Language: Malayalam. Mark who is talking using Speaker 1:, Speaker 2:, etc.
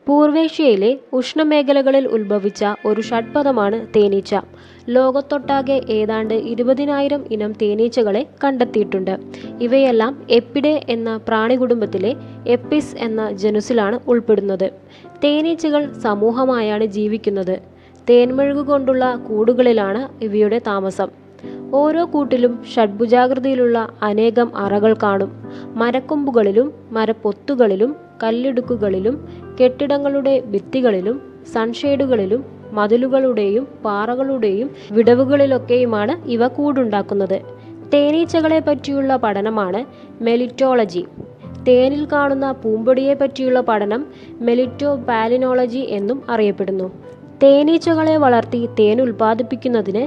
Speaker 1: പൂർവേഷ്യയിലെ ഉഷ്ണമേഖലകളിൽ ഉത്ഭവിച്ച ഒരു ഷഡ്പദമാണ് തേനീച്ച. ലോകത്തൊട്ടാകെ ഏതാണ്ട് 20,000 ഇനം തേനീച്ചകളെ കണ്ടെത്തിയിട്ടുണ്ട്. ഇവയെല്ലാം എപ്പിഡേ എന്ന പ്രാണികുടുംബത്തിലെ എപ്പിസ് എന്ന ജനുസിലാണ് ഉൾപ്പെടുന്നത്. തേനീച്ചകൾ സമൂഹമായാണ് ജീവിക്കുന്നത്. തേൻമെഴുകു കൊണ്ടുള്ള കൂടുകളിലാണ് ഇവയുടെ താമസം. ഓരോ കൂട്ടിലും ഷഡ്ഭുജാകൃതിയിലുള്ള അനേകം അറകൾ കാണും. മരക്കൊമ്പുകളിലും മരപ്പൊത്തുകളിലും കല്ലിടുക്കുകളിലും കെട്ടിടങ്ങളുടെ ഭിത്തികളിലും സൺഷെയ്ഡുകളിലും മതിലുകളുടെയും പാറകളുടെയും വിടവുകളിലൊക്കെയുമാണ് ഇവ കൂടുണ്ടാക്കുന്നത്. തേനീച്ചകളെ പറ്റിയുള്ള പഠനമാണ് മെലിറ്റോളജി. തേനിൽ കാണുന്ന പൂമ്പൊടിയെ പറ്റിയുള്ള പഠനം മെലിറ്റോപാലിനോളജി എന്നും അറിയപ്പെടുന്നു. തേനീച്ചകളെ വളർത്തി തേൻ ഉൽപ്പാദിപ്പിക്കുന്നതിന്